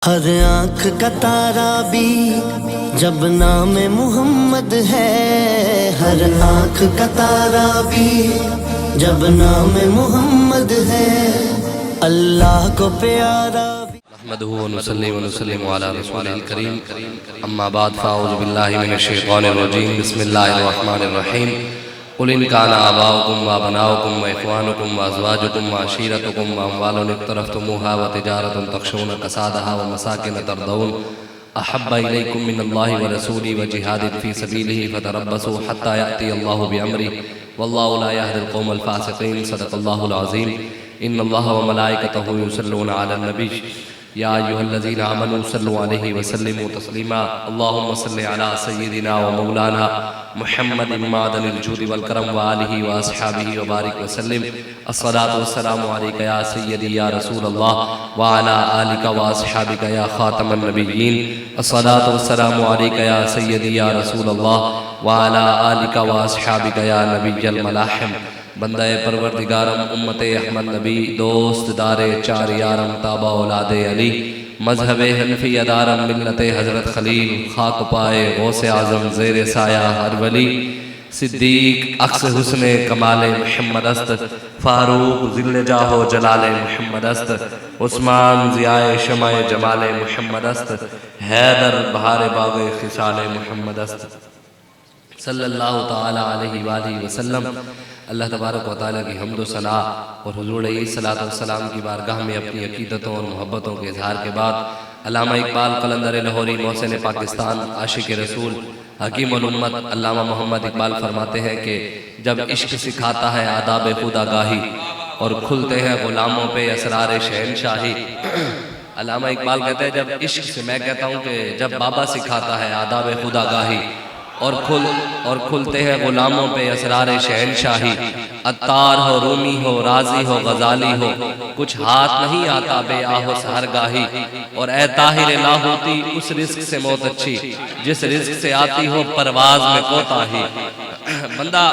हर आँख का तारा भी जब नाम मोहम्मद है, हर आँख का तारा भी जब नाम मोहम्मद है, अल्लाह को प्यारा भी। नहमदुहु व नुसल्ली व नुसल्लिमु अला रसूलिल करीम, अम्मा बाद फ़अऊज़ु बिल्लाहि मिनश शैतानिर रजीम, बिस्मिल्लाहिर रहमानिर रहीम। कुल इन काना आबाउकुम व अबनाउकुम व इख़्वानुकुम व अज़वाजुकुम व अशीरतुकुम व अम्वालुन इक़्तरफ़्तुमूहा व तिजारतुन तख़शौन कसादहा व मसाकिन तर्दौन अहब्बा इलैकुम मिनल्लाहि व रसूलिही व जिहादिन फ़ी सबीलिही फ़तरब्बसू हत्ता यअती अल्लाहु बिअम्रिही वल्लाहु ला यहदिल क़ौमल फ़ासिक़ीन। सदक़ल्लाहुल अज़ीम। इन्नल्लाहा व मलाइकतहु युसल्लूना अलन नबी या अय्युहल्लज़ीना आमनू सल्लु अलैहि व सल्लिमू तस्लीमा। अल्लाहुम्मा सल्लि अला सय्यिदिना व मौलाना मुहम्मदिन मादनिल जूदि वल करम व आलिहि व अस्हाबिहि व बारिक व सल्लिम। अस्सलातु वस्सलामु अलैका या सय्यदी या रसूलल्लाह व अला आलिका व अस्हाबिका या खातमन नबिय्यीन। अस्सलातु वस्सलामु अलैका या सय्यदी या रसूलल्लाह व अला आलिका व अस्हाबिका या नबिय्यल मलाहिम। बंदाए परवरदिगारम उम्मते अहमद नबी दोस्त दारे चार यारम ताबा औलादे अली मजहब हनफी अदारम मिल्लते हजरत खलील खाक पाए गौसे आजम ज़ेर साया हर वली सिद्दीक अक्स हुस्ने कमाले मुहम्मद अस्त फारूक ज़िल्ले जाहो जलाले मुहम्मद अस्त उस्मान ज़ियाए शमाए जमाले मुहम्मद अस्त हैदर बहारे बागे खिसाले मुहम्मद अस्त सल्लल्लाहु ताला अलैहि वालिहि वसल्लम। अल्लाह तबारक व तआला की हम्द व सना और हुज़ूर अलैहिस्सलातु वस्सलाम की बारगाह में अपनी अक़ीदतों और मोहब्बतों के इज़हार के बाद अल्लामा इकबाल कलंदर लाहौरी मोहसिन पाकिस्तान आशिक रसूल हकीमुल उम्मत अल्लामा मोहम्मद इकबाल फरमाते हैं कि जब इश्क सिखाता है आदाब खुदागाही और खुलते हैं ग़ुलामों पे असरार शहनशाही। अल्लामा इकबाल कहते हैं जब इश्क से, मैं कहता हूँ कि जब बाबा सिखाता है आदाब खुदागाही और खुलते हैं ग़ुलामों पे असरार शहनशाही। अत्तार हो, रूमी हो, राजी हो, गजाली हो, कुछ हाथ नहीं आता बेआहो सहरगाही। और ए ताहिर लाहौती उस रिस्क से मौत अच्छी जिस रिस्क से आती हो परवाज में कोताही। बंदा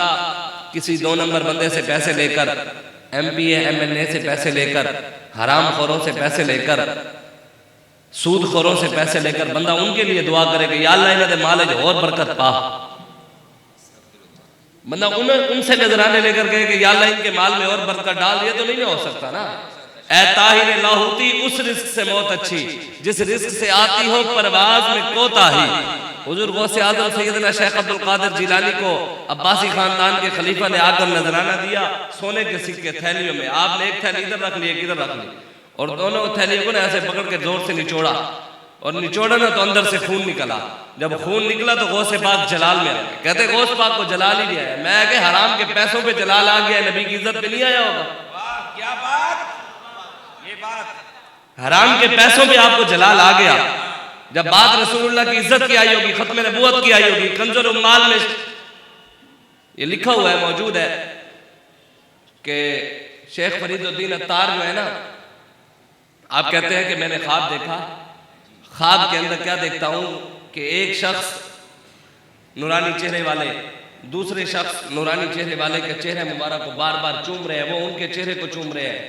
किसी 2 नंबर बंदे से पैसे लेकर, MPA MLA से पैसे लेकर, हराम खोरों से पैसे लेकर, सूद खोरों से पैसे लेकर बंदा उनके लिए दुआ करे कि या अल्लाह इन्हें दे माल और बरकत पा। बंदा उनसे नजराने लेकर कहे कि या अल्लाह इनके माल में और बरकत डाल, ये तो नहीं हो सकता ना। ए ताहिर लाहौती उस रिस्क से मौत अच्छी जिस रिस्क से आती हो परवाज में कोताही। हुजूर गौसे आज़म सैयदना शेख अब्दुल कादिर जिलानी को अब्बासी खानदान के खलीफा ने आकर नजराना दिया सोने के सिक्के थैलियों में। आपने एक थैली इधर रख ली, एक इधर रख ली, और दोनों थैलियों को ना ऐसे पकड़ के जोर से निचोड़ा, और निचोड़ा ना तो अंदर से खून निकला। जब खून निकला तो गौसे पाक जलाल में आ गए। कहते गौस पाक को जलाल ही नहीं आया। मैं कि हराम के पैसों पे जलाल आ गया, नबी की इज्जत पे नहीं आया होगा। क्या बात, ये बात, हराम के पैसों पे आपको जलाल आ गया। जब बात रसूलुल्लाह की इज्जत की आई होगी, खत्म नबूवत की आई होगी, कंजुल उम्माल में ये लिखा हुआ है, मौजूद है कि शेख फरीदुद्दीन अत्तार जो है ना, आप कहते हैं कि मैंने ख्वाब देखा। ख्वाब के अंदर क्या देखता हूं कि एक शख्स नूरानी चेहरे वाले दूसरे शख्स नूरानी चेहरे वाले के चेहरे मुबारक को बार बार चूम रहे हैं, वो उनके चेहरे को चूम रहे हैं।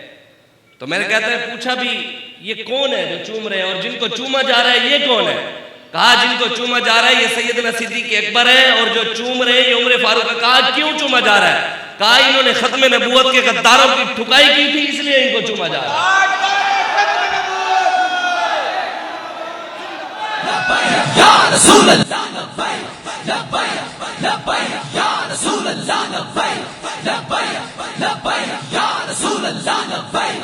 तो मैंने कहता है पूछा भी ये कौन है जो चूम रहे हैं, और जिनको चूमा जा रहा है ये कौन है? कहा जिनको चूमा जा रहा है ये सैयदना सिद्दीक अकबर है, और जो चूम रहे हैं ये उमर फारूक है। कहा क्यों चूमा जा रहा है? कहा इन्होंने खत्म नबूवत के गद्दारों की ठुकाई की थी इसलिए इनको चूमा जा रहा है। या रसूल अल्लाह लब्बैक लब्बैक लब्बैक या रसूल अल्लाह लब्बैक लब्बैक लब्बैक या रसूल अल्लाह लब्बैक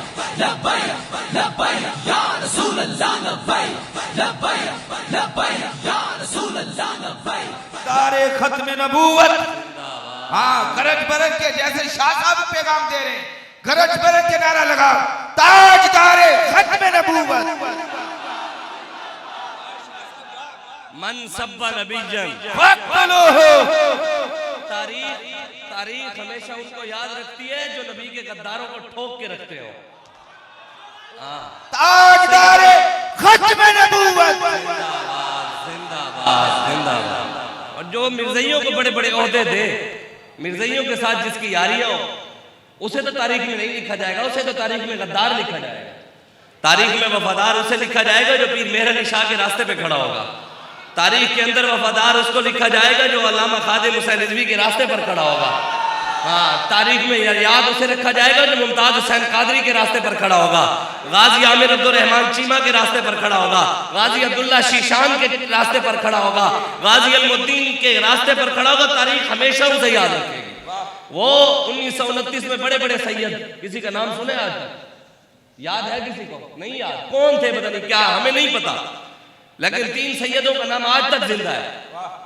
लब्बैक लब्बैक या रसूल अल्लाह लब्बैक लब्बैक लब्बैक या रसूल अल्लाह लब्बैक। तारे खत्म नबूवत, हाँ गरज बरज के जैसे शाह साहब पैगाम दे रहे हैं, गरज बरज के नारा लगाओ, ताजदारे खत्म नबूवत। मन सब्बा नबीजन तारीख हमेशा उनको याद रखती है जो नबी के गद्दारों को ठोक के रखते हो। ताजदारे खत्म नबूवत, जिंदाबाद जिंदाबाद। और जो मिर्ज़इयों को बड़े बड़े ओहदे दे, मिर्ज़इयों के साथ जिसकी यारियां हो, उसे तो तारीख में नहीं लिखा जाएगा, उसे तो तारीख में गद्दार लिखा जाएगा। तारीख में वफादार उसे लिखा जाएगा जो पीर मेहर अली शाह के रास्ते पे खड़ा होगा। तारीख के अंदर वफादार उसको लिखा जाएगा जो अल्लामा खादिम हुसैन रिजवी के रास्ते पर खड़ा होगा। हाँ, तारीख में याद उसे रखा जाएगा जो मुमताज हुसैन कादरी के रास्ते पर खड़ा होगा, गाजी आमिर अब्दुर्रहमान चीमा के रास्ते पर खड़ा होगा, गाजी अब्दुल्ला शीशान के रास्ते पर खड़ा होगा, गाजी अलमुद्दीन के रास्ते पर खड़ा होगा। तारीख हमेशा उसे याद रखेगी। वो 1929 में बड़े बड़े सैयद, किसी का नाम सुने आज तक? याद है किसी को? नहीं याद। कौन थे पता नहीं, क्या हमें नहीं पता, लेकिन 3 सैयदों का नाम आज तक जिंदा है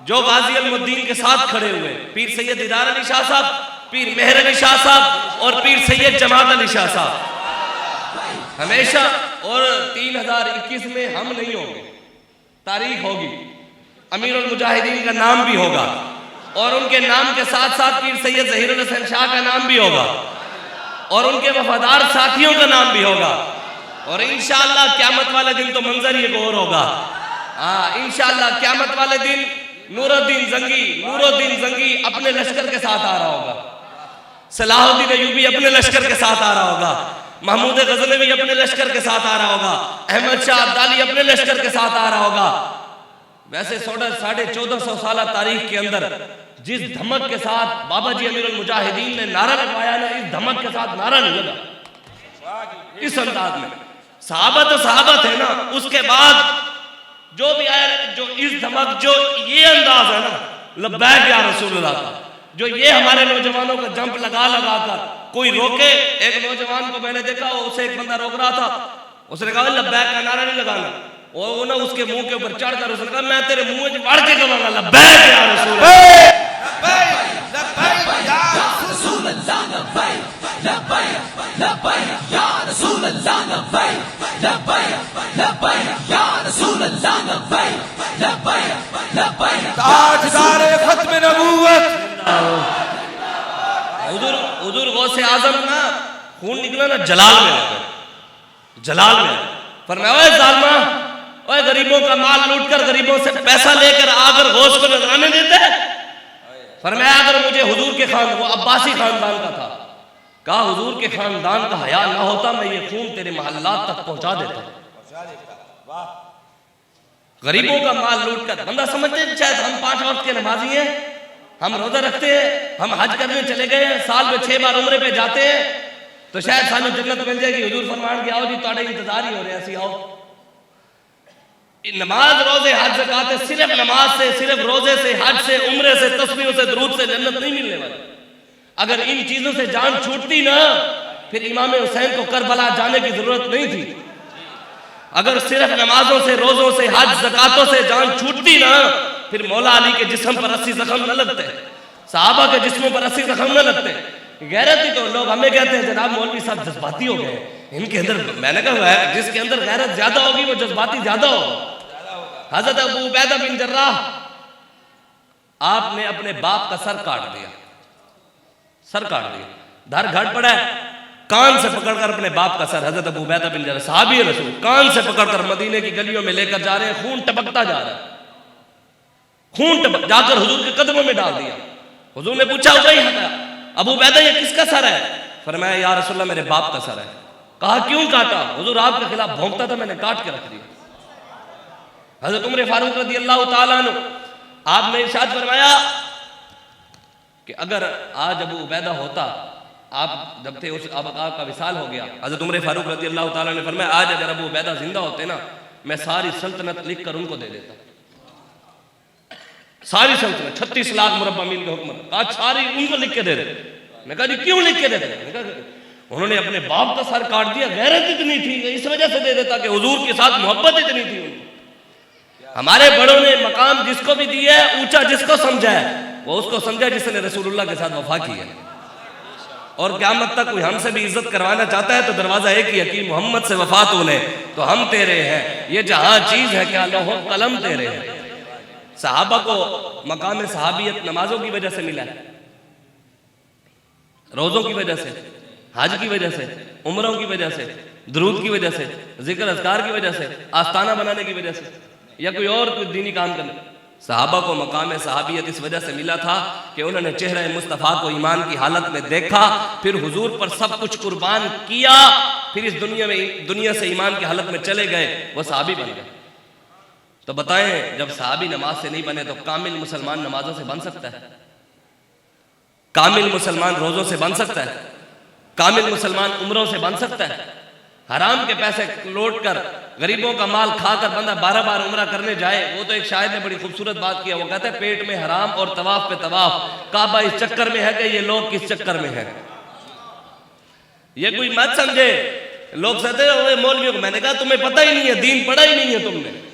जो गाजी अलमुद्दीन के साथ खड़े हुए। पीर सैयद दीदार अली शाह साहब, पीर मेहर अली शाह साहब और पीर सैयद जमात अली शाह साहब हमेशा। और 3021 में हम नहीं होंगे, तारीख होगी, अमीरुल मुजाहिदीन का नाम भी होगा और उनके नाम के साथ साथ पीर सैयद ज़हीरुल हसन शाह का नाम भी होगा और उनके वफादार साथियों का नाम भी होगा। और इंशाअल्लाह क़यामत वाले दिन तो मंजर ही एक और होगा। इंशाअल्लाह क़यामत वाले दिन नूरुद्दीन जंगी अपने लश्कर के साथ आ रहा होगा, सलाहुद्दीन अयूबी अपने लश्कर के साथ आ रहा होगा, महमूद गजनवी अपने लश्कर के साथ आ रहा होगा, अहमद शाह अब्दाली अपने लश्कर के साथ आ रहा होगा। वैसे 1450 साल तारीख के अंदर जिस धमक के साथ बाबा जी अमीरुल मुजाहिदीन ने नारा लगवाया ना, इस धमक के साथ नारा नहीं लगा इस अंदाज में। सहाबा तो सहाबा थे ना, उसके बाद जो भी आया, जो इस धमक, जो ये अंदाज है ना, लब्बैक या रसूलुल्लाह का, जो ये हमारे नौजवानों का जंप लगा कर कोई रोके। एक नौजवान को मैंने देखा, उसे एक बंदा रोक रहा था, उसने कहा लब्बैक का नारा नहीं लगाना, और वो ना उसके मुंह के ऊपर चढ़कर उसने कहा मैं तेरे मुंह में वाड़ के कहूंगा लब्बैक या रसूलुल्लाह, लब्बैक या रसूलुल्लाह, लब्बैक लब्बैक या रसूलुल्लाह, लब्बैक लब्बैक या रसूलुल्लाह, लब्बैक ताजदारे खत्म नबूवत हुजूर गौसे आजम ना खून निकला ना जलाल में आ गए, जलाल में। फरमाया ओए जालिमा, ओए गरीबों का माल लूटकर गरीबों से पैसा लेकर आकर गौस को नजराने देते हैं। फरमाया अगर मुझे हुजूर के वो अब्बासी खानदान का था, कहा हुजूर के खानदान का हया ना होता मैं ये खून तेरे महल्लात तक पहुंचा देता। गरीबों का माल लूटकर, बंदा समझते हैं शायद हम 5 वक्त के नमाजी हैं, हम रोजा रखते हैं, हम हज करने चले गए हैं, साल में 6 बार उम्रे पे जाते हैं, तो शायद सानू जन्नत मिल जाएगी। हुजूर फरमान के आओ जी तुहाडे इंतजार ही हो रहे, ऐसी आओ। नमाज, रोजे, हज, ज़कात, सिर्फ नमाज से, सिर्फ रोजे से, हज से, उम्रे से, तस्बीह से, दुरूद से जन्नत नहीं मिलने वाली। अगर इन चीजों से जान छूटती ना, फिर इमाम हुसैन को करबला जाने की जरूरत नहीं थी। अगर सिर्फ नमाजों से, रोजों से, हज, ज़कातों से जान छूटती ना, फिर मौला अली के जिस्म पर 80 जख्म न लगते, सहाबा के जिस्मों पर 80 जख्म न लगते। गैरत ही तो लोग हमें कहते हैं जनाब मौलवी साहब जज्बाती हो गए, इनके अंदर, मैंने कहा जिसके अंदर गैरत ज्यादा होगी वो जज्बाती ज्यादा होगा। हजरत अबू उबैदा बिन जर्राह, आपने अपने बाप का सर काट दिया, धर घट पड़ा है, कान से पकड़कर अपने बाप का सर, हजरत अबू उबैदा बिन जर्राह सहाबी रसूल, कान से पकड़कर मदीने की गलियों में लेकर जा रहे हैं, खून टपकता जा रहा है, खून टपक जाकर हुजूर के कदमों में डाल दिया। हुजूर ने पूछा अबू उबैदा ये किसका सर है? फरमाया या रसूलल्लाह मेरे बाप का सर है। कहा क्यों काटा? हुजूर आपके खिलाफ भौंकता था, मैंने काट के रख दिया। हजरत उमर फारूक रज़ियल्लाहु ताला अन्हु, आपने इरशाद फरमाया कि अगर आज अबू उबैदा होता, आप जब थे उस अब आपका विसाल हो गया, हजरत उमर फारूक रज़ियल्लाहु ताला ने फरमाया आज अगर अबू उबैदा जिंदा होते ना, मैं सारी सल्तनत लिख कर उनको दे देता, सारी सल्तनत 36 लाख मुरब्बा मील के हुक्म, आज सारी उनको लिख के दे दे। मैं कहा जी क्यों लिख के देते? उन्होंने अपने बाप का सर काट दिया, गैरत इतनी थी इस वजह से दे देता कि हुजूर के साथ मोहब्बत इतनी थी उनको। हमारे बड़ों ने मकाम जिसको भी दिया है, ऊंचा जिसको समझा है, वो उसको समझा जिसने रसूलुल्लाह के साथ वफा की है। और क़यामत तक कोई हमसे भी इज्जत करवाना चाहता है तो दरवाजा एक ही है कि मोहम्मद से वफा तूने तो हम तेरे हैं, ये जहां चीज है क्या लौह कलम तेरे हैं। सहाबा को मकाम सहाबियत नमाजों की वजह से मिला है, रोजों की वजह से, हज की वजह से, उम्रों की वजह से, दुरूद की वजह से, जिक्र अज़कार की वजह से, आस्ताना बनाने की वजह से, या कोई और कोई दीनी काम करने। सहाबा को मकाम सहाबियत इस वजह से मिला था कि उन्होंने चेहरा मुस्तफ़ा को ईमान की हालत में देखा, फिर हुजूर पर सब कुछ कुर्बान किया, फिर इस दुनिया से ईमान की हालत में चले गए, वो सहाबी बन गए। तो बताएं, जब सहाबी नमाज से नहीं बने तो कामिल मुसलमान नमाजों से बन सकता है? कामिल मुसलमान रोजों से बन सकता है? कामिल मुसलमान उम्रों से बन सकता है? हराम के पैसे लौट कर, गरीबों का माल खाकर बंदा 12 बार उम्रा करने जाए। वो तो एक शायर ने बड़ी खूबसूरत बात किया, वो कहता है पेट में हराम और तवाफ पे तवाफ, काबा इस चक्कर में है कि ये लोग किस चक्कर में है। ये कोई मत समझे, लोग कहते हैं मौलवियों को, मैंने कहा तुम्हें पता ही नहीं है, दीन पढ़ा ही नहीं है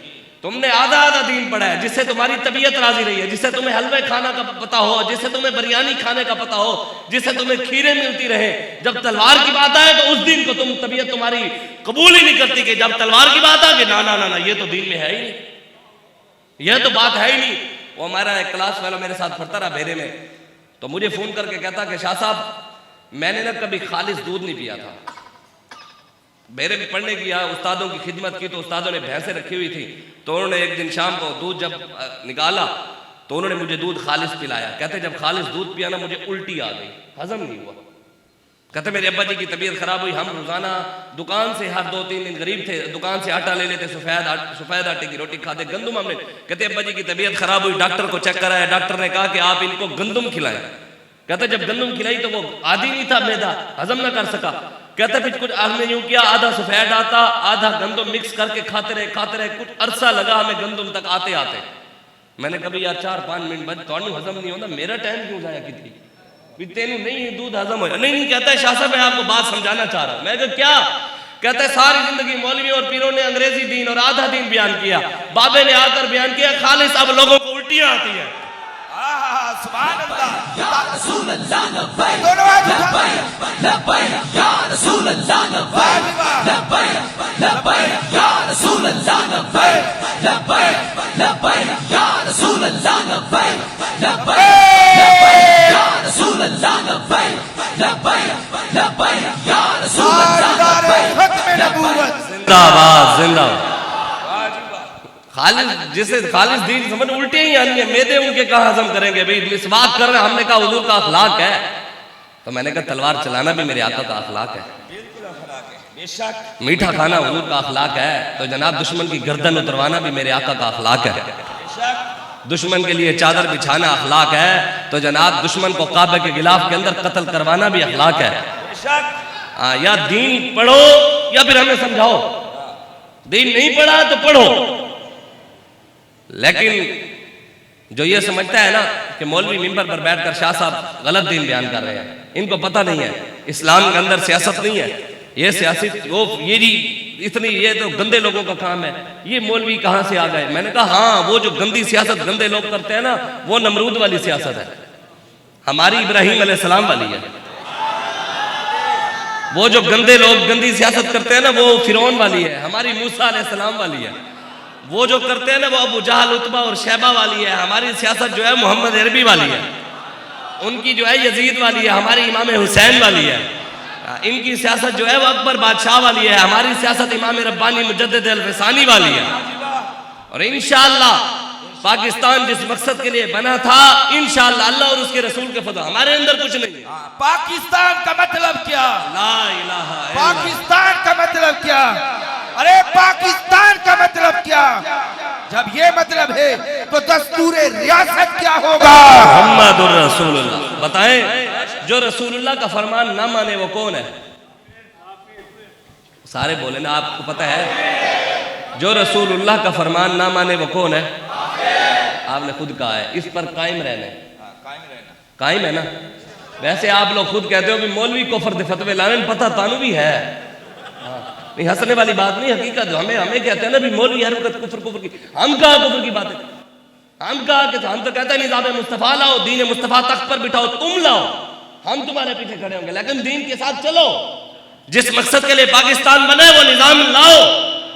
तुमने आधा आधा दीन पढ़ा है, जिससे तुम्हारी तबीयत राजी रही है, जिससे तुम्हें हलवे खाना का पता हो, जिससे तुम्हें बिरयानी खाने का पता हो, जिससे तुम्हें खीरें मिलती रहे। जब तलवार की बात आए तो उस दिन को तबीयत तुम्हारी कबूल ही नहीं करती कि जब तलवार की बात आ गई ना ना ना ना ये तो दीन में है ही नहीं, यह तो बात है ही नहीं। वो हमारा एक क्लास वाला मेरे साथ पढ़ता रहा भेरे में, तो मुझे फोन करके कहता कि शाह साहब मैंने ना कभी खालिस दूध नहीं पिया था। मेरे भी पढ़ने गया, उस्तादों की खिदमत की, तो उस्तादों ने भैंसें रखी हुई थी, तो उन्होंने एक दिन शाम को दूध जब निकाला तो उन्होंने मुझे दूध खालिस पिलाया। कहते जब खालिस दूध पिया ना मुझे उल्टी आ गई, हजम नहीं हुआ। कहते मेरे अब्बा जी की तबीयत खराब हुई, हम रोजाना दुकान से हर 2-3 दिन गरीब थे, दुकान से आटा ले लेते, सफेद आटे की रोटी खाते, गंदम हमने। कहते अब्बा जी की तबीयत खराब हुई, डॉक्टर को चेक कराया, डॉक्टर ने कहा कि आप इनको गंदम खिलाएं। कहते जब गंदम खिलाई तो वो आदि नहीं था, मैदा हजम ना कर सका। कहते फिर कुछ हमने यूं किया, आधा सफेद आटा आधा गंदम मिक्स करके खाते रहे, कुछ अरसा लगा हमें गंदम तक आते आते। मैंने कभी यार 4-5 मिनट बाद तो हजम नहीं होता, मेरा टाइम क्यों जाया की तेनू नहीं दूध हजम हो? नहीं कहता है शाह साहब मैं आपको बात समझाना चाह रहा हूं। मैं कहा क्या? कहता है सारी जिंदगी मौलवी और पीरों ने अंग्रेजी दीन और आधा दीन बयान किया, बाबे ने आकर बयान किया खालिस अब लोगों को उल्टियां आती है। सुभान अल्लाह, या रसूल अल्लाह लब्बैक दोनों हाथ उठा, लब्बैक लब्बैक या रसूल अल्लाह लब्बैक लब्बैक लब्बैक या रसूल अल्लाह लब्बैक लब्बैक लब्बैक या रसूल अल्लाह लब्बैक लब्बैक लब्बैक या रसूल अल्लाह लब्बैक लब्बैक लब्बैक या रसूल अल्लाह लब्बैक खत्म नबूवत जिंदाबाद जिंदाबाद। खालिस जिसे खालिस दीन समझ उल्टे ही आनी है, मैदे उनके कहाँ हजम करेंगे भाई, मिसवाक कर रहे हैं। हमने कहा हुजूर का अखलाक है, तो मैंने कहा तलवार चलाना भी मेरे आका का अखलाक है, बेशक मीठा खाना हुजूर का अखलाक है, तो जनाब दुश्मन की गर्दन उतरवाना भी मेरे आका का अखलाक है, दुश्मन के लिए चादर बिछाना अखलाक है, तो जनाब दुश्मन को काबे के गिलाफ के अंदर कत्ल करवाना भी अखलाक है। या दीन पढ़ो या फिर हमें समझाओ, दीन नहीं पढ़ा तो पढ़ो। लेकिन जो ये समझता है ना कि मौलवी मिंबर पर बैठकर शाह साहब गलत दीन बयान कर रहे हैं, इनको पता नहीं है इस्लाम के अंदर सियासत नहीं है, ये सियासत वो ये जी इतनी ये तो गंदे लोगों का काम है, ये मौलवी कहाँ से आ गए। मैंने कहा हाँ, वो जो गंदी सियासत गंदे लोग करते हैं ना, वो नमरूद वाली सियासत है, हमारी इब्राहिम अलैहिस्सलाम वाली है। वो जो गंदे लोग गंदी सियासत करते हैं ना, वो फिरौन वाली है, हमारी मूसा अलैहिस्सलाम वाली है। वो जो करते हैं ना वो अबू जहल उतबा और शैबा वाली है, हमारी सियासत जो है मोहम्मद अरबी वाली है। उनकी जो है यजीद वाली है, हमारी इमाम हुसैन वाली है। इनकी सियासत जो है वो अकबर बादशाह वाली है, हमारी सियासत इमाम रब्बानी मुजद्दिद अल-फसानी वाली है। और इंशाअल्लाह पाकिस्तान जिस मकसद के लिए बना था, इंशाअल्लाह अल्लाह और उसके रसूल के फजल, हमारे अंदर कुछ नहीं है। पाकिस्तान का मतलब क्या? ला इलाहा इल्लल्लाह। पाकिस्तान का मतलब क्या? अरे पाकिस्तान का मतलब क्या? जब ये मतलब है तो दस्तूर रियासत क्या होगा? मुहम्मदुर रसूलुल्लाह। बताएं जो रसूलुल्लाह का फरमान ना माने वो कौन है? सारे बोले ना, आपको पता है जो रसूलुल्लाह का फरमान ना माने वो कौन है? आपने खुद कहा है, इस पर कायम रहना है, कायम है ना। वैसे आप लोग खुद कहते हो कि मौलवी कुफ्र दे फतवे लाने, पता तानू भी है, नहीं हंसने वाली बात नहीं, हकीकत हमें कहते हैं ना भी मौलवी हर वक्त कुफ्र की। हम कहा कुफ्र की बातें, हम कहा कि हम तो कहते हैं निज़ाम मुस्तफ़ा लाओ, दीन मुस्तफ़ा तख्त पर बिठाओ, तुम लाओ, हम तुम्हारे पीछे खड़े होंगे, लेकिन दीन के साथ चलो। जिस मकसद के लिए पाकिस्तान बना है वो निज़ाम लाओ।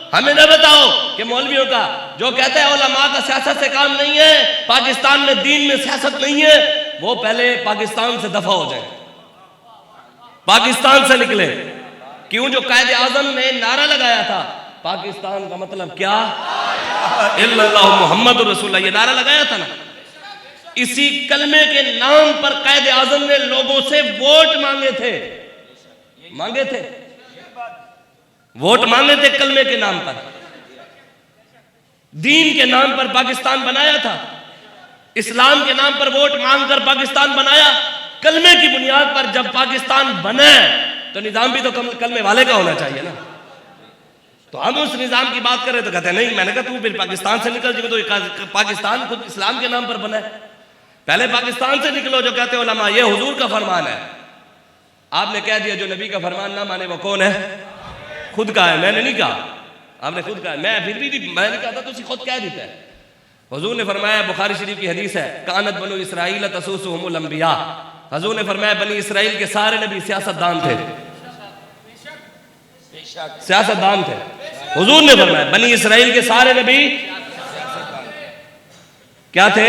हमें न बताओ कि मौलवियों का जो कहते हैं उलमा का सियासत से काम नहीं है, पाकिस्तान में दीन में सियासत नहीं है, वो पहले पाकिस्तान से दफा हो जाए, पाकिस्तान से निकले। क्यों? जो कायदे आजम ने नारा लगाया था पाकिस्तान का मतलब क्या? इल्लल्लाहु मुहम्मदुर रसूलुल्लाह, ये नारा लगाया था ना। इसी कलमे के नाम पर कायदे आजम ने लोगों से वोट मांगे थे, वोट मांगे थे कलमे के नाम पर। दीन के नाम पर पाकिस्तान बनाया था, इस्लाम के नाम पर वोट मांगकर पाकिस्तान बनाया। कलमे की बुनियाद पर जब पाकिस्तान बने तो निजाम भी तो कलमे वाले का होना चाहिए ना। तो हम उस निजाम की बात करें तो कहते हैं नहीं। मैंने कहा तू फिर पाकिस्तान से निकल, जी तो पाकिस्तान खुद इस्लाम के नाम पर बना है। पहले पाकिस्तान से निकलो जो कहते हो उलमा ये हुजूर का फरमान है। आपने कह दिया जो नबी का फरमान ना माने वो कौन है? खुद का है, मैंने नहीं कहा, आपने खुद कहा। मैं फिर भी मैंने कहा था तुझे खुद कह देता है। हुजूर ने फरमाया, बुखारी शरीफ की हदीस है, कानत बनु इसराइल तसूसुहुमुल अंबिया। हुजूर ने फरमाया बनी इसराइल के सारे नबी सियासतदान थे, सियासतदान थे। हुजूर ने फरमाया बनी इसराइल के सारे नबी क्या थे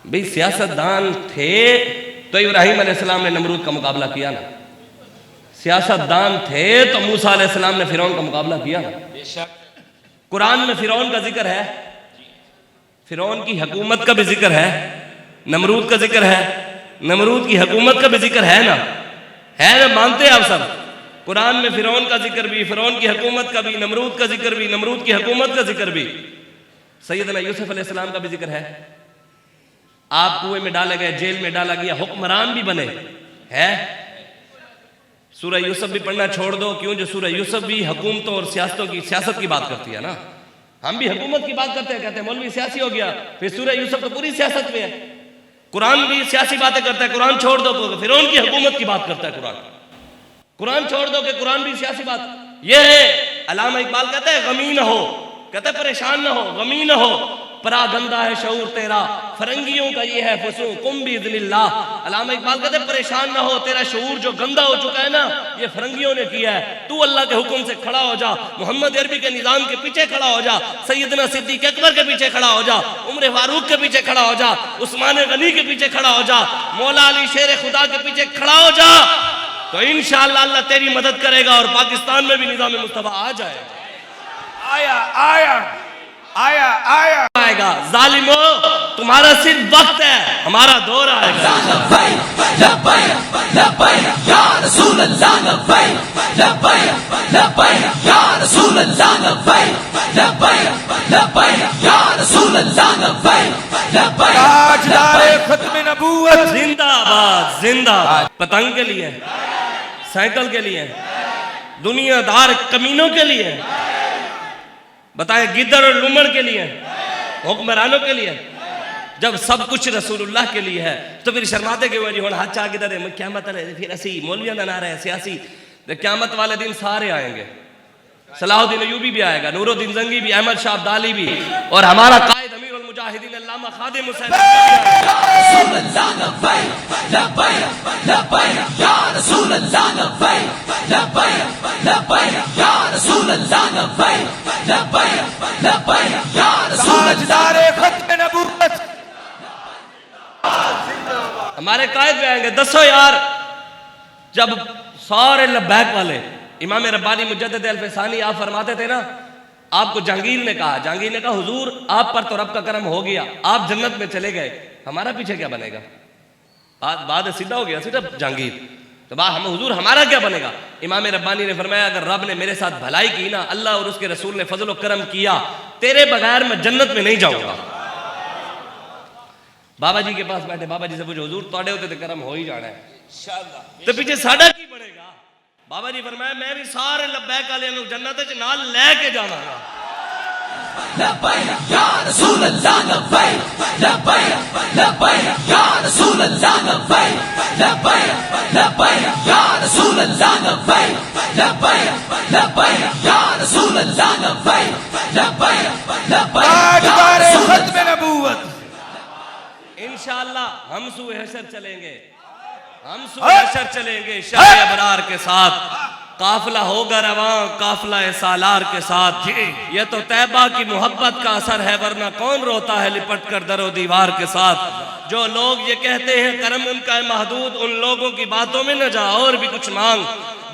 भाई? सियासतदान थे। तो इब्राहिम अलैहिस्सलाम ने नमरूद का मुकाबला किया ना। सियासतदान थे तो मूसा अलैहिस्सलाम ने फिरौन का मुकाबला किया ना। कुरान में फिरौन का जिक्र है, फिरौन की हुकूमत का भी जिक्र है, नमरूद का जिक्र है, नमरूद की हुकूमत का भी जिक्र है ना मानते हैं आप सब? कुरान में फिरौन का जिक्र भी, फिरौन की हुकूमत का भी, नमरूद का जिक्र भी, नमरूद की हुकूमत का जिक्र भी, सैयदना यूसुफ अलैहिस्सलाम का भी जिक्र है। आप कुएं में डाले गए, जेल में डाला गया, हुक्मरान भी बने हैं। सूरह यूसुफ भी पढ़ना छोड़ दो, क्यों? जो सूरह यूसुफ भी हुकूमतों और सियासत की बात करती है ना। हम भी हुकूमत की बात करते हैं, कहते हैं मौलवी सियासी हो गया। फिर सूरह यूसुफ तो पूरी सियासत में है। कुरान भी सियासी बातें करता है, कुरान छोड़ दो तो फिरौन की हुकूमत की बात करता है। कुरान छोड़ दो कि कुरान भी सियासी बात। ये है अल्लामा इकबाल कहते हैं गमी न हो, कहते हैं परेशान न हो, गमी न हो, परा गंदा है शऊर तेरा, फरंगियों का ये है फसू कुम बिइज़्निल्लाह। अल्लामा इकबाल कहते हैं परेशान ना हो, तेरा शऊर जो गंदा हो चुका है ना ये फरंगियों ने किया है। तू अल्लाह के हुक्म से खड़ा हो जा, मोहम्मद अरबी के निजाम के पीछे खड़ा हो जा, सैयदना सिद्दीक अकबर के पीछे खड़ा हो जा, उमर फारूक के पीछे खड़ा हो जा, उस्मान गनी के पीछे खड़ा हो जा, मौला अली शेर खुदा के पीछे खड़ा हो जा, तो इंशाअल्लाह अल्लाह तेरी मदद करेगा और पाकिस्तान में भी निजाम मुस्तफा आ जाएगा। आएगा। जालिमो तुम्हारा सिर्फ वक्त है, हमारा दौर आएगा। जिंदाबाद जिंदाबाद। पतंग के लिए, साइकिल के लिए, दुनियादार कमीनों के लिए, बताएं गिद्दड़ और लूमड़ के लिए, हुक्मरानों के लिए। जब सब कुछ रसूलुल्लाह के लिए है तो फिर शर्माते क्यों जी? हाथ चाह के दे क्या मत है फिर ऐसी मौलवियां बना रहे हैं सियासी। क़यामत वाले दिन सारे आएंगे, सलाहुद्दीन अय्यूबी भी आएगा, नूरुद्दीन जंगी भी, अहमद शाह अब्दाली भी, और हमारा कायद अमीरुल मुजाहिदीन अल्लामा खादिम हुसैन। हमारे कायद में आएंगे दसो यार। जब सारे लब्बैक वाले, इमाम रब्बानी मुजद्दिद अल-फसानी आप फरमाते थे ना, आपको जहांगीर ने कहा हुजूर आप पर तो रब का करम हो गया, आप जन्नत में चले गए, हमारा पीछे क्या बनेगा? बात सीधा हो गया, सीधा जहांगीर। तो बात हम हुजूर हमारा क्या बनेगा? इमाम रब्बानी ने फरमाया अगर रब ने मेरे साथ भलाई की ना, अल्लाह और उसके रसूल ने फजल और करम किया, तेरे बगैर मैं जन्नत में नहीं जाऊंगा। बाबा जी के पास बैठे, बाबा जी से पूछो हुजूर तोड़े होते तो करम हो ही जाना है, तो पीछे साडा की बनेगा? बाबा जी फरमाया मैं भी सारे लब्बैक वाले जन्नत च नाल लेके जावांगा। लब्बैक या रसूल अल्लाह, लब्बैक लब्बैक लब्बैक या रसूल अल्लाह, लब्बैक लब्बैक लब्बैक या रसूल अल्लाह, लब्बैक लब्बैक लब्बैक या रसूल अल्लाह, लब्बैक लब्बैक लब्बैक या खत्म नबूवत। इंशाअल्लाह हम सूए हशर चलेंगे, हम सूए हशर चलेंगे शाह अबरार के साथ। काफिला होगा रवां काफिला सालार के साथ। ये तो तैबा की मोहब्बत का असर है, वरना कौन रोता है लिपट कर दरो दीवार के साथ। जो लोग ये कहते हैं करम उनका है महदूद, उन लोगों की बातों में न जा, और भी कुछ मांग।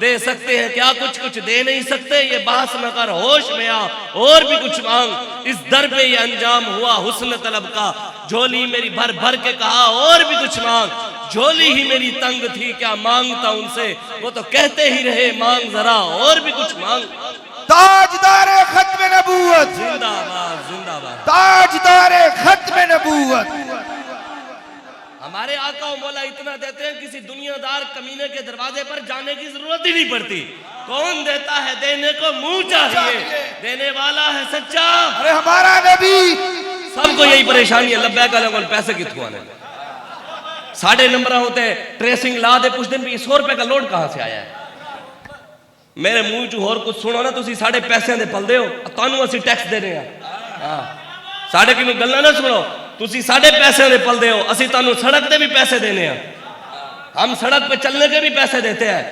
दे सकते हैं क्या कुछ कुछ दे नहीं सकते, ये बहस न कर होश में आ, और भी कुछ मांग। इस दर पे ये अंजाम हुआ हुस्न तलब का, झोली मेरी भर भर के कहा और भी कुछ मांग। झोली ही मेरी तंग थी क्या मांगता उनसे, वो तो कहते ही रहे मांग जरा और भी कुछ मांग। ताजदारे खत्म नबूवत जिंदाबाद जिंदाबाद, ताजदारे खत्म नबूवत। हमारे आका और मौला इतना देते हैं किसी दुनियादार कमीने के दरवाजे पर जाने की जरूरत ही नहीं पड़ती। कौन देता है, देने को मुंह चाहिए, देने वाला है सच्चा। अरे हमारा नबी। सबको यही परेशानी है, लब्बैक अलैकुम पैसे कितने आने, साढ़े नंबर होते हैं, ट्रेसिंग ला दे कुछ दिन भी 100 रुपए का लोड कहां से आया है। मेरे मुंह चू होर कुछ सुनो ना, तुसी साढ़े पैसे दे पलदे हो, तानू असी टैक्स दे रहे हैं। हाँ साढ़े किनू गल्लां ना सुनो, तुसी साढ़े पैसे दे पलदे हो, असी तानू सड़क दे भी पैसे देने हैं। हम सड़क पे चलने के भी पैसे देते हैं,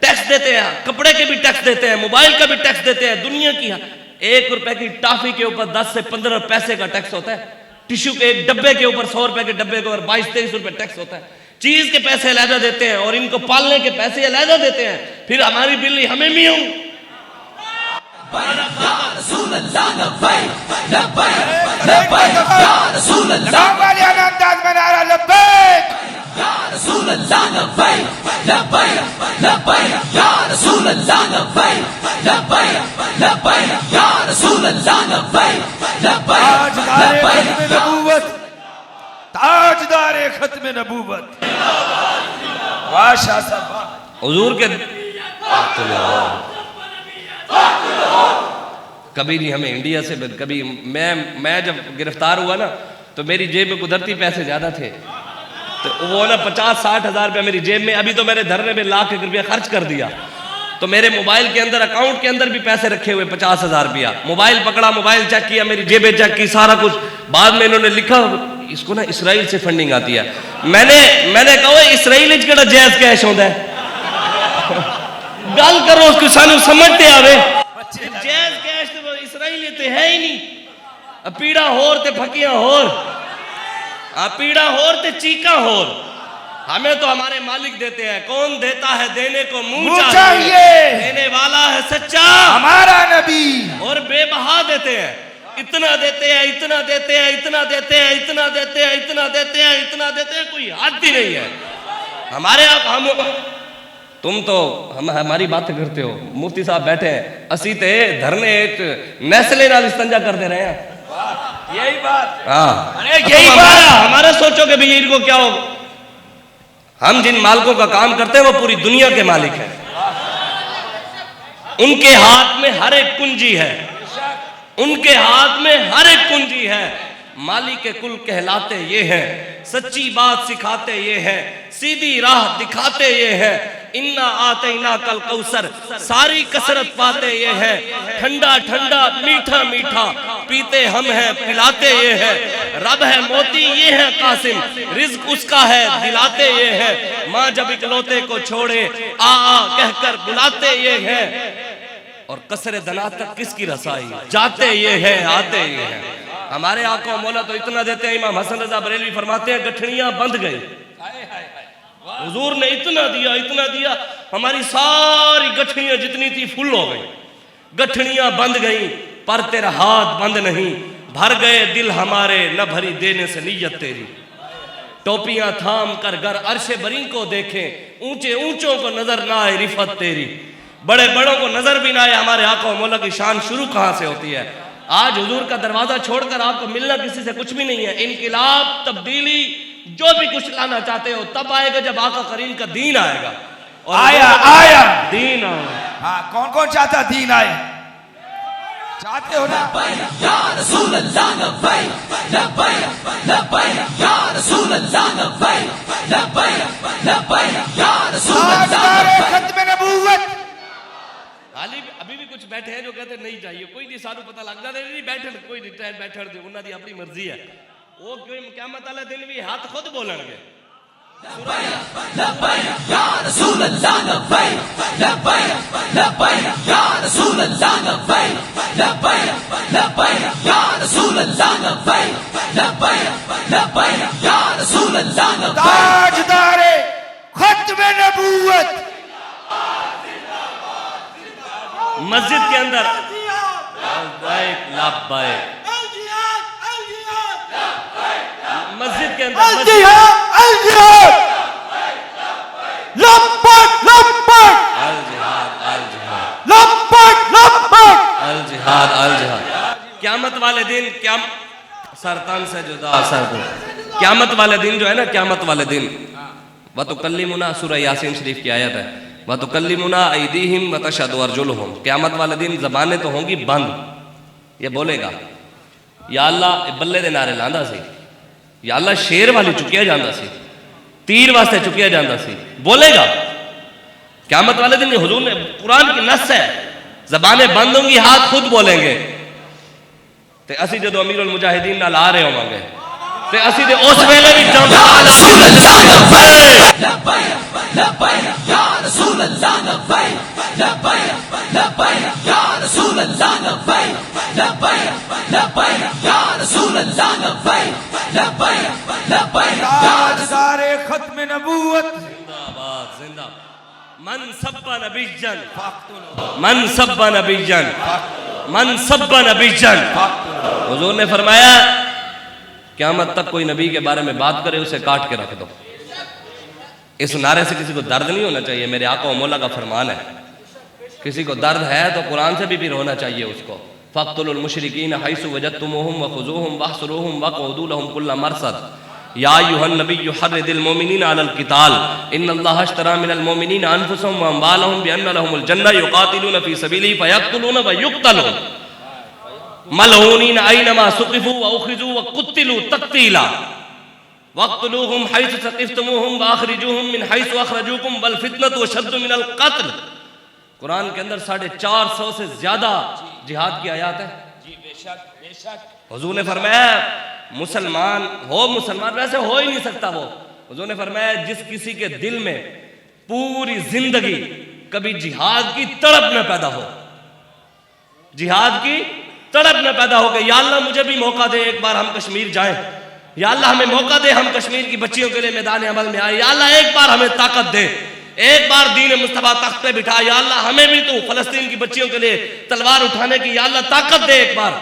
टैक्स देते हैं, कपड़े के भी टैक्स देते हैं, मोबाइल का भी टैक्स देते हैं। दुनिया की 1 रुपए की टॉफी के ऊपर 10 से 15 पैसे का टैक्स होता है। टिश्यू के एक डब्बे के ऊपर 100 रुपए के डब्बे के ऊपर 22-23 रुपए टैक्स होता है। चीज के पैसे अलहदा देते हैं और इनको पालने के पैसे अलहदा देते हैं, फिर हमारी बिल्ली हमें भी हूं। ताजदारे खत्म नबूवत। वाह शाह साहब, हुजूर के कभी नहीं हमें इंडिया से कभी, मैं जब गिरफ्तार हुआ ना तो मेरी जेब में कुदरती पैसे ज्यादा थे, तो वो ना 50-60 हजार रुपया मेरी जेब में। अभी तो मैंने धरने में लाख रुपया खर्च कर दिया, तो मेरे मोबाइल के अंदर अकाउंट के अंदर भी पैसे रखे हुए 50,000 रुपया। मोबाइल पकड़ा, मोबाइल चेक किया, मेरी जेबें चेक की, सारा कुछ। बाद में इन्होंने लिखा इसको ना इसराइल से फंडिंग आती है। मैंने कहा इसराइल केड़ा जायज कैश होता है, गल करो उसको सानू समझते आवे। जायज कैश तो इसराइल ते है ही नहीं। पीड़ा होर ते फकियां होर, पीड़ा होर ते चीका होर। हमें तो हमारे मालिक देते हैं। कौन देता है, देने को मुंह चाहिए, देने वाला है सच्चा हमारा नबी। और बेबहा देते हैं, इतना देते हैं, इतना देते हैं, इतना देते हैं, इतना देते हैं, इतना देते हैं, इतना देते हैं, कोई हद ही नहीं है हमारे। हम तुम तो हमारी बातें करते हो, मुफ्ती साहब बैठे हैं, असी ते धरने एक नेस्ले नाल इस्तंजा कर दे रहे हैं। यही बात, हाँ अरे यही बात। हमारा सोचोगे भी इनको क्या हो। हम जिन मालिकों का काम करते हैं वो पूरी दुनिया के मालिक हैं। उनके हाथ में हर एक कुंजी है, उनके हाथ में हर एक कुंजी है। मालिक के कुल कहलाते ये हैं, सच्ची बात सिखाते ये हैं, सीधी राह दिखाते ये हैं। इन्ना आतैना कल कौसर, सारी कसरत पाते ये हैं। ठंडा ठंडा मीठा मीठा पीते हम हैं, पिलाते ये हैं। रब है मोती ये है कासिम, रिज्क उसका है दिलाते ये हैं। माँ जब इकलौते को छोड़े आ कहकर बुलाते ये हैं। और कसरे दना तक किसकी रसाई, जाते ये हैं आते ये हैं। हमारे आका मौला तो इतना देते हैं, इमाम हसन रजा बरेलवी फरमाते हैं गठड़ियां बंध गई। हुजूर ने इतना दिया, हमारी सारी गठड़ियां जितनी थी फुल हो गई। गठड़ियां बंध गई पर तेरा हाथ बंद नहीं। भर गए दिल हमारे न भरी देने से नीयत तेरी। टोपियां थाम कर घर अर्शे बरी को देखें, ऊंचे ऊंचों को नजर ना आए रिफत तेरी। बड़े बड़ों को नजर भी ना आए। हमारे आका मौला की शान शुरू कहां से होती है। आज हुजूर का दरवाजा छोड़कर आपको मिलना किसी से कुछ भी नहीं है। इनकिलाब, तब्दीली, जो भी कुछ लाना चाहते हो तब आएगा जब आका करीम का दीन आएगा। और आया दीन हाँ, कौन कौन चाहता दीन आए, चाहते हो ना। या रसूल अल्लाह लब्बैक लब्बैक लब्बैक या रसूल अल्लाह लब्बैक लब्बैक लब्बैक या रसूल अल्लाह खत्म नबूवत। अभी भी कुछ बैठे हैं जो कहते नहीं चाहिए, कोई नहीं सानू पता लग जाता नहीं बैठे, कोई नहीं बैठे, उन्होंने अपनी मर्जी है। वो क़यामत वाले दिन भी हाथ खुद बोलणगे। Ya Rasulallah labbaik labbaik labbaik Ya Rasulallah labbaik labbaik labbaik Ya Rasulallah labbaik labbaik labbaik Ya Rasulallah labbaik ताजदारे खत्म नबूवत मस्जिद के अंदर लब्बैक लब्बैक मस्जिद के अंदर अल जिहाद अल जिहाद अल जिहाद। क़यामत वाले दिन क्या सरतन से जुदा सर क़यामत वाले दिन जो है ना, क़यामत वाले दिन व तुकल्लिमुना सूरह यासीन शरीफ की आयत है, व तुकल्लिमुना अयदीहिम व तशहदु अर्जुलुहुम। क़यामत वाले दिन ज़बानें तो होंगी बंद, ये बोलेगा या अल्लाह बल्ले दे नारे लांदा सी, या अल्लाह शेर वाली चुकिया जाता सी, तीर वास्ते चुकिया जाता सी, बोलेगा। क़यामत वाले दिन हुजूर ने कुरान की नस है, ज़बानें बंद होंगी, हाथ खुद बोलेंगे। ते असी जो अमीरुल मुजाहिदीन नाल आ रहे होवांगे ते असी ते उस वेले भी ताजदारे खत्म नबूवत जिंदाबाद जिंदाबाद। मन सब्बा नबीजन मन सब्बा नबीजन मन सब्बा नबीजन। हुजूर ने फरमाया क़यामत तक कोई नबी के बारे में बात करे उसे काट के रख दो। इस नारे से किसी को दर्द नहीं होना चाहिए, मेरे आका व मौला का फरमान है। किसी को दर्द है तो कुरान से भी फिर होना चाहिए उसको। फ़क़्तुलुल मुशरिकीन हैसु वजदतुमूहुम वख़ुज़ूहुम वहसुरूहुम वक़ऊदू लहुम कुल्ला मरसद या अय्युहन नबिय्यु हर्रिदिल मोमिनीन अलल क़िताल इन्नल्लाह अश्तरा मिनल मोमिनीन अनफुसहुम व अम्वालहुम बिअन्ना लहुमुल जन्नह युक़ातिलूना फ़ी सबीलिही फ़यक़्तुलूना व युक़्तलून मलऊनीन ऐनमा सुक़िफ़ू व उख़िज़ू व क़ुत्तिलू तक़तीला वक़्तुलूहुम हैसु सक़िफ़्तुमूहुम व अख़रिजूहुम मिन हैसु अख़रजूकुम वल फ़ितनतु अशद्दु मिनल क़त्ल। कुरान के अंदर 450 से ज्यादा जिहाद की आयत है। हुजूर ने फरमाया मुसलमान वैसे हो ही नहीं सकता वो। हुजूर ने फरमाया जिस किसी के दिल में पूरी जिंदगी कभी जिहाद की तड़प न पैदा हो, जिहाद की तड़प न पैदा हो कि या अल्लाह मुझे भी मौका दे, एक बार हम कश्मीर जाएं, या अल्लाह हमें मौका दे, हम कश्मीर की बच्चियों के लिए मैदान अमल में आए, या अल्लाह एक बार हमें ताकत दे, एक बार दीन मुस्तफा तख्त पे बिठा, या अल्लाह हमें भी तू फलस्तीन की बच्चियों के लिए तलवार उठाने की या अल्लाह ताकत दे एक बार।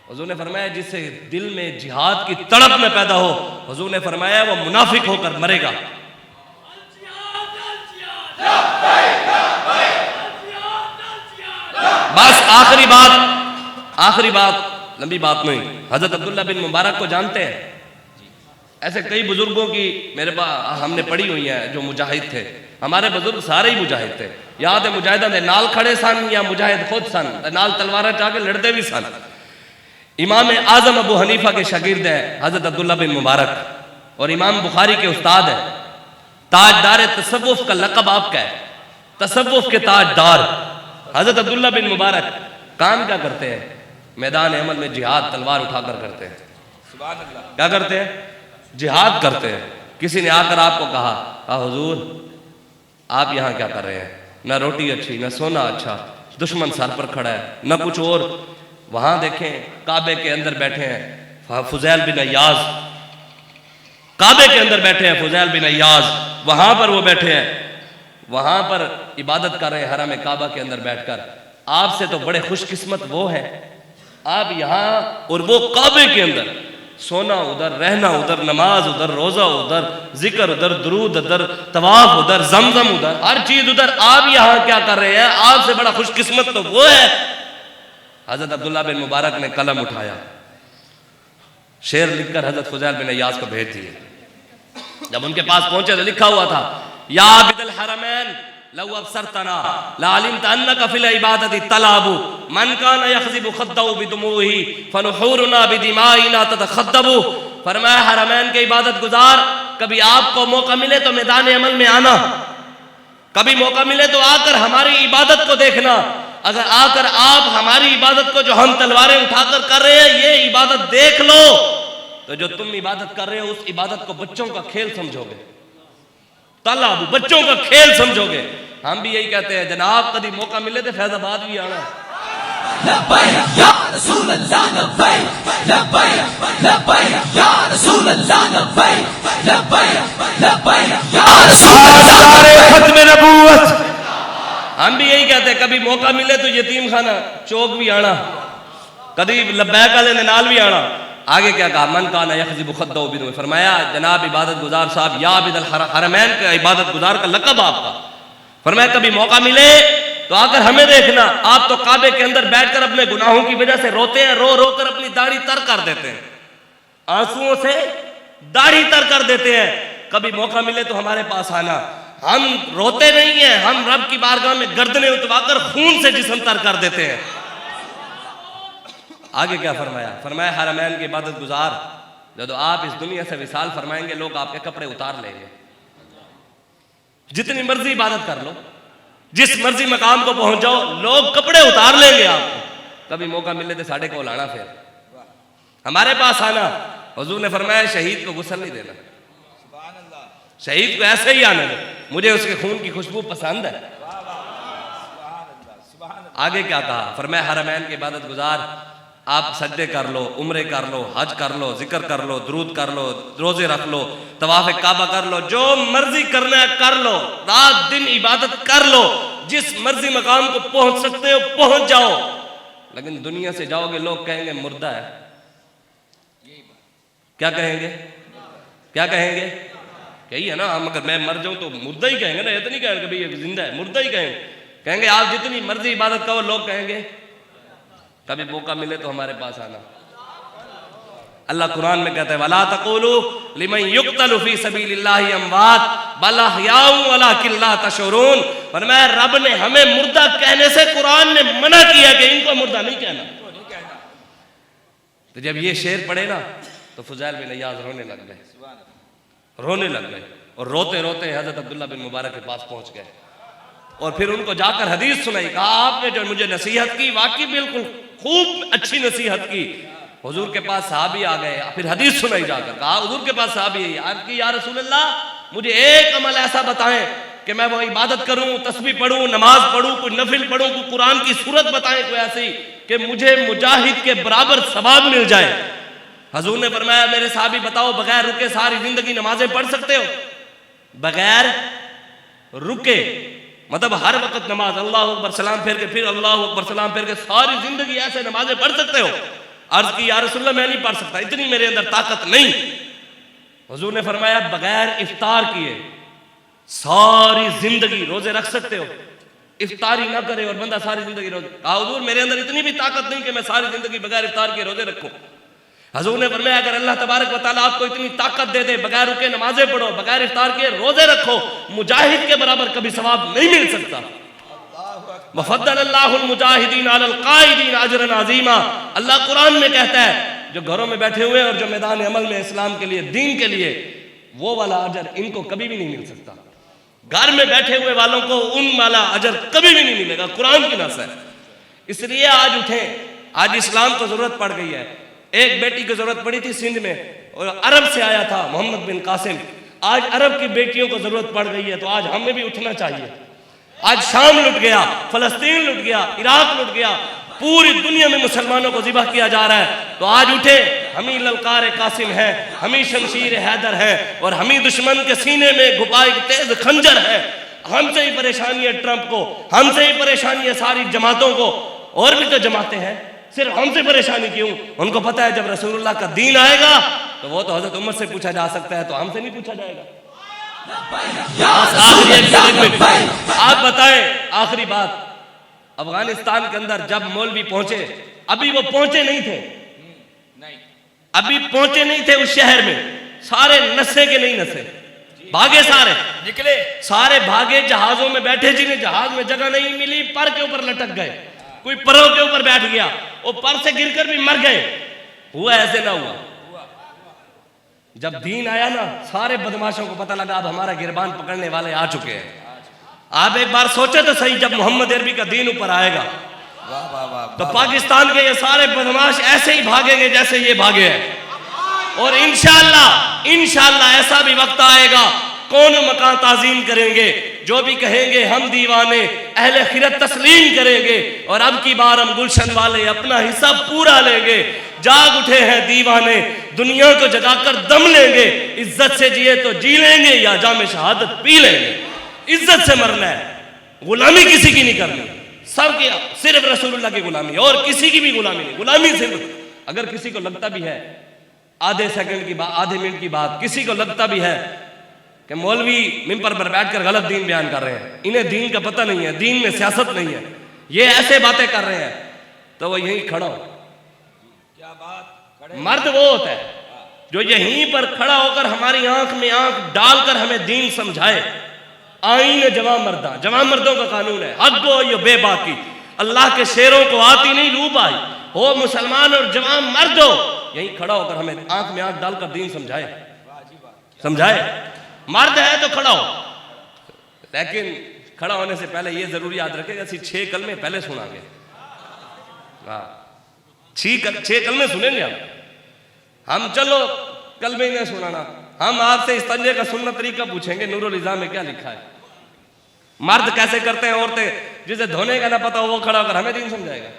हुजूर ने फरमाया जिससे दिल में जिहाद की तड़प न पैदा हो, हुजूर ने फरमाया वो मुनाफिक होकर मरेगा। बस आखिरी बात लंबी बात नहीं। हजरत अब्दुल्ला बिन मुबारक को जानते हैं? ऐसे कई बुजुर्गों की मेरे पास हमने पढ़ी हुई है जो मुजाहिद थे। हमारे बुजुर्ग सारे ही मुजाहिद थे। याद है मुजाहिदा दे नाल खड़े सन या मुजाहिद खुद सन, नाल तलवार चाके लड़ते भी सन। इमाम आजम अबू हनीफा के शागिर्द है हजरत अब्दुल्ला बिन मुबारक और इमाम बुखारी के उस्ताद है। ताजदार तसव्वुफ का लक़ब आपका है, तसव्वुफ के ताजदार हजरत अब्दुल्ला बिन मुबारक काम क्या करते हैं? मैदान अमल में जिहाद तलवार उठाकर करते हैं। सुभान अल्लाह। क्या करते हैं? जिहाद करते हैं। किसी ने आकर आपको कहा हुजूर आप यहाँ क्या कर रहे हैं? ना रोटी अच्छी, ना सोना अच्छा, दुश्मन सर पर खड़ा है, ना कुछ और। वहां देखें काबे के अंदर बैठे हैं फुज़ैल बिन अय्याज़, काबे के अंदर बैठे हैं फुज़ैल बिन अय्याज़, वहां पर वो बैठे हैं, वहां पर इबादत कर रहे हैं हरम काबा के अंदर बैठकर। आपसे तो बड़े खुशकिस्मत वो हैं, आप यहाँ और वो काबे के अंदर, सोना उधर, रहना उधर, नमाज उधर, रोजा उधर, जिक्र उधर, दुरूद उधर, तवाफ उधर, जमजम उधर, हर चीज उधर। आप यहाँ क्या कर रहे हैं? आपसे बड़ा खुशकिस्मत तो वो है। हजरत अब्दुल्ला बिन मुबारक ने कलम उठाया, शेर लिखकर हजरत फुज़ैल बिन अय्याज़ को भेज दिए। जब उनके पास पहुंचे तो लिखा हुआ था या बिदल हरमैन लौ अबसरतना लालिमत अन्नका फिल इबादति तलाबु मन काना यखज़िबु खद्दहु बिदुमूही फनुहुरुना बिदिमाइना ततखद्दबु। फरमाया हरमैन के इबादत गुजार, कभी आपको मौका मिले तो मैदान अमल में आना, कभी मौका मिले तो आकर हमारी इबादत को देखना। अगर आकर आप हमारी इबादत को जो हम तलवारें उठाकर कर रहे हैं ये इबादत देख लो तो जो तुम इबादत कर रहे हो उस इबादत को बच्चों का खेल समझोगे। तालाब, बच्चों का खेल समझोगे। हम भी यही कहते हैं जनाब कभी मौका मिले तो फैजाबाद भी आना। लब्बैक या रसूल अल्लाह लब्बैक लब्बैक लब्बैक या रसूल अल्लाह लब्बैक लब्बैक लब्बैक या रसूल अल्लाह। खत्म नबूवत। हम भी यही कहते हैं कभी मौका मिले तो यतीम खाना चौक भी आना, कभी लब्बैक वाले ने नाल भी आना। आगे क्या कहा, मन का ना यखज़िबु खद्दहु बिदुन, फरमाया जनाब इबादत गुजार साहब या बिदल हरमैन का इबादत गुजार का लक़ब आपका। फरमाया कभी मौका मिले तो आकर हमें देखना, आप तो काबे के अंदर बैठकर अपने गुनाहों की वजह से रोते हैं, रो रो कर अपनी दाढ़ी तर कर देते हैं, आंसुओं से दाढ़ी तर कर देते हैं। कभी मौका मिले तो हमारे पास आना। हम रोते नहीं हैं, हम रब की बारगाह में गर्दनें उठवाकर खून से जिस्म तर कर देते हैं। आगे क्या फरमाया, फरमाया हरमैन की इबादत गुजार जब आप इस दुनिया से विसाल फरमाएंगे लोग आपके कपड़े उतार लेंगे, जितनी मर्जी इबादत कर लो, जिस मर्जी मकाम को पहुंच जाओ, लोग कपड़े उतार लेंगे आपको। कभी मौका मिले तो साढ़े को लाना, फिर हमारे पास आना। हुजूर ने फरमाया शहीद को गुस्ल नहीं देना, शहीद को ऐसे ही आने दो, मुझे उसके खून की खुशबू पसंद है। आगे क्या कहा, फरमाया हरमैन की इबादत गुजार आप सज्दे कर लो, उम्रे कर लो, हज कर लो, जिक्र कर लो, दुरूद कर लो, रोजे रख लो, तवाफ काबा कर लो, जो मर्जी करना है कर लो, रात दिन इबादत कर लो, जिस मर्जी मकाम को पहुंच सकते हो पहुंच जाओ। लेकिन दुनिया से जाओगे लोग कहेंगे मुर्दा है। क्या कहेंगे, क्या कहेंगे, यही है ना, हम अगर मैं मर जाऊं तो मुर्दा ही कहेंगे ना, ये तो नहीं कहेंगे भाई ये जिंदा है, मुर्दा ही कहेंगे आप जितनी मर्जी इबादत करो लोग कहेंगे। कभी मौका मिले तो हमारे पास आना। अल्लाह कुरान में कहता है वला तक़ूलू लिमन युक़तलु फ़ी सबीलिल्लाहि अमवात बल अहयाउ वलाकिन ला तशऊरून। फरमाया रब ने हमें मुर्दा कहने से कुरान ने मना किया कि इनको मुर्दा नहीं कहना। तो जब ये शेर पढ़े ना तो फुज़ैल बिन इयाज़ रोने लग गए, रोने लग गए, और रोते रोते हज़रत अब्दुल्लाह बिन मुबारक के पास पहुंच गए और फिर उनको जाकर हदीस सुनाई। कहा आपने जो मुझे नसीहत की वाकई बिल्कुल खूब अच्छी नसीहत की। हुजूर के पास सहाबी आ गए, फिर हदीस सुनाई जाकर। कहा हुजूर के पास सहाबी आपकी या रसूल अल्लाह मुझे एक अमल ऐसा बताएं कि मैं वो इबादत करूं, तस्बीह पढ़ूं, नमाज पढ़ूं, कोई नफिल पढ़ूं, कोई कुरान की सूरत बताएं कोई ऐसी कि मुझे मुजाहिद के बराबर सवाब मिल जाए। हुजूर ने फरमाया मेरे सहाबी बताओ बगैर रुके सारी जिंदगी नमाजें पढ़ सकते हो? बगैर रुके मतलब हर वक्त नमाज अल्लाह अकबर सलाम फेर के फिर अल्लाह अकबर सलाम फेर के सारी जिंदगी ऐसे नमाजें पढ़ सकते हो? अर्ज की या रसूलल्लाह मैं नहीं पढ़ सकता, इतनी मेरे अंदर ताकत नहीं। हुजूर ने फरमाया बगैर इफ्तार किए सारी जिंदगी रोजे रख सकते हो? इफ्तारी ना करे और बंदा सारी जिंदगी रोजे। कहा हुजूर मेरे अंदर इतनी भी ताकत नहीं कि मैं सारी जिंदगी बगैर इफ्तार किए रोजे रखूं। हुजूर ने फरमाया अगर अल्लाह तबारक व तआला आपको इतनी ताकत दे दे, बगैर रुके नमाजें पढ़ो, बगैर इफ्तार किए रोजे रखो, मुजाहिद के बराबर कभी सवाब नहीं मिल सकता। वफ़द्दलल्लाहुल मुजाहिदीन अलल क़ाइदीन अजरन अज़ीमा। अल्लाह कुरान में कहता है जो घरों में बैठे हुए और जो मैदान अमल में इस्लाम के लिए, दीन के लिए, वो वाला अजर इनको कभी भी नहीं मिल सकता। घर में बैठे हुए वालों को उन वाला अजर कभी भी नहीं मिलेगा, कुरान की नस है। इसलिए आज उठे, आज इस्लाम को जरूरत पड़ गई है। एक बेटी की जरूरत पड़ी थी सिंध में और अरब से आया था मोहम्मद बिन कासिम। आज अरब की बेटियों को जरूरत पड़ गई है, तो आज हमें भी उठना चाहिए। आज शाम लुट गया, फलस्तीन लुट गया, इराक लुट गया, पूरी दुनिया में मुसलमानों को ज़िबह किया जा रहा है। तो आज उठे, हम ही ललकार कासिम है, हम ही शमशीर हैदर है और हम ही दुश्मन के सीने में घुपाए तेज खंजर है। हमसे ही परेशानी है ट्रंप को, हमसे ही परेशानी है सारी जमातों को। और भी तो जमाते हैं, सिर्फ हमसे परेशानी क्यों? उनको पता है जब रसूलुल्लाह का दीन आएगा तो वो तो हजरत उमर से पूछा जा सकता है, तो हमसे नहीं पूछा जाएगा। आप बताएं आखिरी बात, अफगानिस्तान के अंदर जब मौलवी पहुंचे, अभी वो पहुंचे नहीं थे, अभी पहुंचे नहीं थे उस शहर में, सारे नशे के नहीं नशे भागे, सारे निकले, सारे भागे, जहाजों में बैठे, जिन्हें जहाज में जगह नहीं मिली पर के ऊपर लटक गए, कोई परों के ऊपर बैठ गया, वो पर से गिरकर भी मर गए। हुआ ऐसे ना हुआ? जब दीन आया ना, सारे बदमाशों को पता लगा अब हमारा गिरबान पकड़ने वाले आ चुके हैं। आप एक बार सोचे तो सही, जब मोहम्मद अरबी का दीन ऊपर आएगा तो पाकिस्तान के ये सारे बदमाश ऐसे ही भागेंगे जैसे ये भागे हैं। और इंशाअल्लाह इंशाअल्लाह ऐसा भी वक्त आएगा कौन मकान ताजीम करेंगे। जो भी कहेंगे हम दीवाने, अहले खिरत तस्लीम करेंगे। और अब की बार हम गुलशन वाले अपना हिस्सा पूरा लेंगे। जाग उठे हैं दीवाने, दुनिया को जगाकर दम लेंगे। इज्जत से जिए तो जी लेंगे या जाम शहादत पी लेंगे। इज्जत से मरना है, गुलामी किसी की नहीं करनी, सब की सिर्फ रसूलुल्लाह की गुलामी, और किसी की भी गुलामी नहीं। गुलामी सिर्फ अगर किसी को लगता भी है आधे सेकंड की बात, आधे मिनट की बात, किसी को लगता भी है कि मौलवी मिंबर पर बैठकर गलत दीन बयान कर रहे हैं, इन्हें दीन का पता नहीं है, दीन में सियासत नहीं है, ये ऐसे बातें कर रहे हैं, तो वो यहीं खड़ा हो। क्या बात, मर्द वो होता है जो यहीं पर खड़ा होकर हमारी आंख में आंख डालकर हमें दीन समझाए। आईन जवां मर्दा, जवां मर्दों का कानून है, हद गो यो बेबाकी। अल्लाह के शेरों को आती नहीं रूप आई हो, मुसलमान और जवां मर्द हो, यहीं खड़ा होकर हमें आंख में आंख डालकर दीन समझाए, समझाए। मर्द है तो खड़ा हो, लेकिन खड़ा होने से पहले ये जरूर याद रखेगा 6 कलमे पहले सुनांगे। हाँ, 6 कलमे सुनेंगे हम चलो कलमे नहीं सुनाना, हम आपसे इस तंजे का सुनना तरीका पूछेंगे, नूरुल इज़ाम में क्या लिखा है। मर्द कैसे करते हैं, औरतें जिसे धोने का ना पता हो वो खड़ा होकर हमें दीन समझाएगा।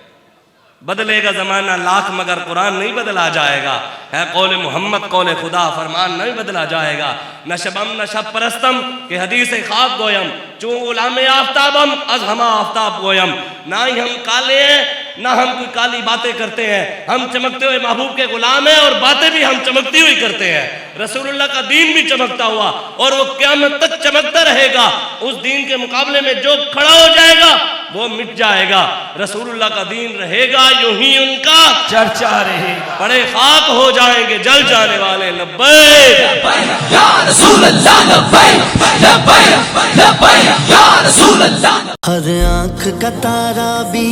बदलेगा जमाना लाख मगर कुरान नहीं बदला जाएगा, है कौले मोहम्मद कौले खुदा फरमान नहीं बदला जाएगा। न शबम न शब परस्तम के हदीस ख्वाब गोयम, चूँ गुलाम आफ्ताबम अज हमा आफ्ताब गोयम। ना ही हम काले हैं ना हम कोई काली बातें करते हैं, हम चमकते हुए महबूब के गुलाम हैं और बातें भी हम चमकती हुई करते हैं। रसूलुल्लाह का दीन भी चमकता हुआ और वो क़यामत तक चमकता रहेगा। उस दीन के मुकाबले में जो खड़ा हो जाएगा वो मिट जाएगा। रसूलुल्लाह का दीन रहेगा, यूं ही उनका चर्चा रहेगा। बड़े खाक हो जाएंगे जल जाने वाले। लब्बैक या रसूल अल्लाह, लब्बैक लब्बैक लब्बैक या रसूल अल्लाह। हर आँख का तारा भी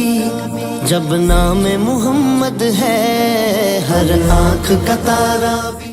जब नाम मोहम्मद है, हर आँख का तारा भी